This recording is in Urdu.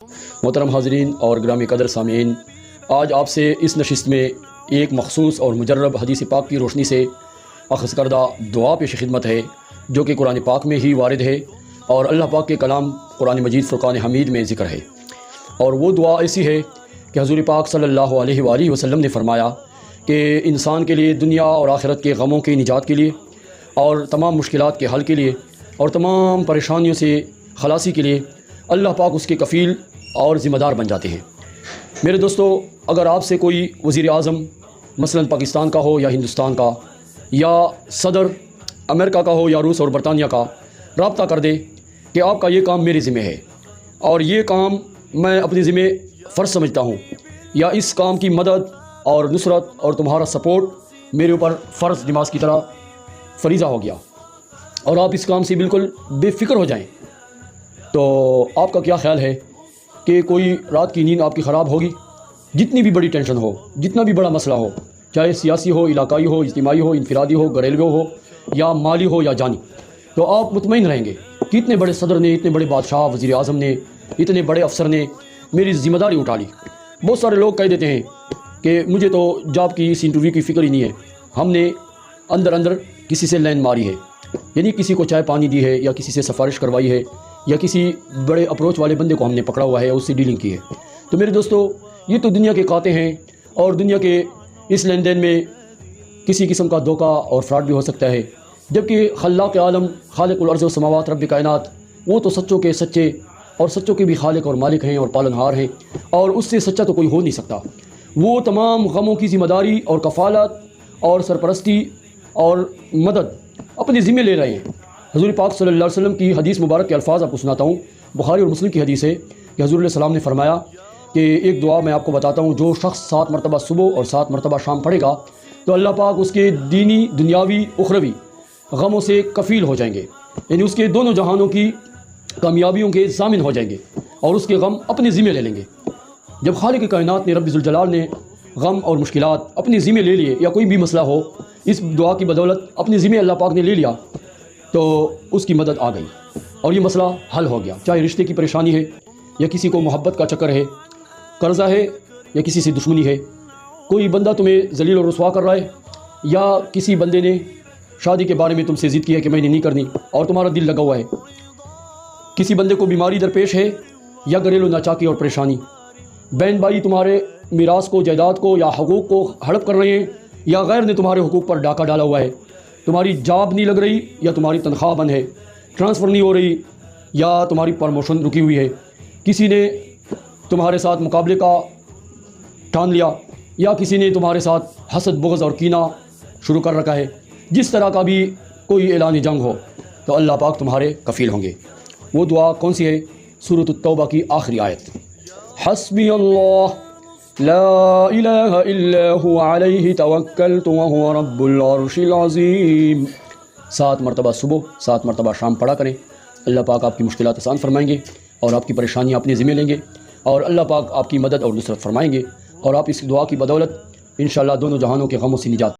محترم حاضرین اور گرامی قدر سامعین، آج آپ سے اس نشست میں ایک مخصوص اور مجرب حدیث پاک کی روشنی سے اخذ کردہ دعا پیش خدمت ہے، جو کہ قرآن پاک میں ہی وارد ہے اور اللہ پاک کے کلام قرآن مجید فرقان حمید میں ذکر ہے۔ اور وہ دعا ایسی ہے کہ حضور پاک صلی اللہ علیہ وآلہ وسلم نے فرمایا کہ انسان کے لیے دنیا اور آخرت کے غموں کی نجات کے لیے اور تمام مشکلات کے حل کے لیے اور تمام پریشانیوں سے خلاصی کے لیے اللہ پاک اس کے کفیل اور ذمہ دار بن جاتے ہیں۔ میرے دوستو، اگر آپ سے کوئی وزیر اعظم مثلاً پاکستان کا ہو یا ہندوستان کا، یا صدر امریکہ کا ہو یا روس اور برطانیہ کا، رابطہ کر دے کہ آپ کا یہ کام میرے ذمہ ہے اور یہ کام میں اپنے ذمہ فرض سمجھتا ہوں، یا اس کام کی مدد اور نصرت اور تمہارا سپورٹ میرے اوپر فرض نماز کی طرح فریضہ ہو گیا، اور آپ اس کام سے بالکل بے فکر ہو جائیں، تو آپ کا کیا خیال ہے کہ کوئی رات کی نیند آپ کی خراب ہوگی؟ جتنی بھی بڑی ٹینشن ہو، جتنا بھی بڑا مسئلہ ہو، چاہے سیاسی ہو، علاقائی ہو، اجتماعی ہو، انفرادی ہو، گھریلو ہو یا مالی ہو یا جانی، تو آپ مطمئن رہیں گے کہ اتنے بڑے صدر نے، اتنے بڑے بادشاہ، وزیر اعظم نے، اتنے بڑے افسر نے میری ذمہ داری اٹھا لی۔ بہت سارے لوگ کہہ دیتے ہیں کہ مجھے تو جاب کی، اس انٹرویو کی فکر ہی نہیں ہے، ہم نے اندر کسی سے لین ماری ہے، یعنی کسی کو چائے پانی دی ہے، یا کسی سے سفارش کروائی ہے، یا کسی بڑے اپروچ والے بندے کو ہم نے پکڑا ہوا ہے، اس سے ڈیلنگ کی ہے۔ تو میرے دوستو، یہ تو دنیا کے قاطع ہیں، اور دنیا کے اس لین دین میں کسی قسم کا دھوکہ اور فراڈ بھی ہو سکتا ہے، جبکہ خلاق عالم، خالق الارض والسماوات، رب کائنات، وہ تو سچوں کے سچے اور سچوں کے بھی خالق اور مالک ہیں اور پالنہار ہیں، اور اس سے سچا تو کوئی ہو نہیں سکتا۔ وہ تمام غموں کی ذمہ داری اور کفالت اور سرپرستی اور مدد اپنے ذمہ لے رہے ہیں۔ حضور پاک صلی اللہ علیہ وسلم کی حدیث مبارک کے الفاظ آپ کو سناتا ہوں، بخاری اور مسلم کی حدیث ہے کہ حضور علیہ السلام نے فرمایا کہ ایک دعا میں آپ کو بتاتا ہوں، جو شخص 7 مرتبہ صبح اور 7 مرتبہ شام پڑھے گا تو اللہ پاک اس کے دینی، دنیاوی، اخروی غموں سے کفیل ہو جائیں گے، یعنی اس کے دونوں جہانوں کی کامیابیوں کے ضامن ہو جائیں گے، اور اس کے غم اپنے ذمہ لے لیں گے۔ جب خالق کائنات نے، رب ذوالجلال نے غم اور مشکلات اپنے ذمہ لے لیے، یا کوئی بھی مسئلہ ہو اس دعا کی بدولت اپنے ذمہ اللہ پاک نے لے لیا، تو اس کی مدد آ گئی اور یہ مسئلہ حل ہو گیا۔ چاہے رشتے کی پریشانی ہے، یا کسی کو محبت کا چکر ہے، قرضہ ہے، یا کسی سے دشمنی ہے، کوئی بندہ تمہیں ذلیل اور رسوا کر رہا ہے، یا کسی بندے نے شادی کے بارے میں تم سے ضد کی ہے کہ میں نے نہیں کرنی اور تمہارا دل لگا ہوا ہے، کسی بندے کو بیماری درپیش ہے، یا گھریلو ناچاکی اور پریشانی، بہن بھائی تمہارے میراث کو، جائیداد کو یا حقوق کو ہڑپ کر رہے ہیں، یا غیر نے تمہارے حقوق پر ڈاکہ ڈالا ہوا ہے، تمہاری جاب نہیں لگ رہی، یا تمہاری تنخواہ بند ہے، ٹرانسفر نہیں ہو رہی، یا تمہاری پروموشن رکی ہوئی ہے، کسی نے تمہارے ساتھ مقابلے کا ٹھان لیا، یا کسی نے تمہارے ساتھ حسد، بغض اور کینہ شروع کر رکھا ہے، جس طرح کا بھی کوئی اعلان جنگ ہو، تو اللہ پاک تمہارے کفیل ہوں گے۔ وہ دعا کون سی ہے؟ سورۃ التوبہ کی آخری آیت، حسبی اللہ لا الہ الا هو علیہ توکلت وہو رب العرش العظیم۔ 7 مرتبہ صبح، 7 مرتبہ شام پڑھا کریں، اللہ پاک آپ کی مشکلات آسان فرمائیں گے اور آپ کی پریشانیاں اپنے ذمہ لیں گے، اور اللہ پاک آپ کی مدد اور نصرت فرمائیں گے، اور آپ اس دعا کی بدولت انشاءاللہ دونوں جہانوں کے غموں سے نجات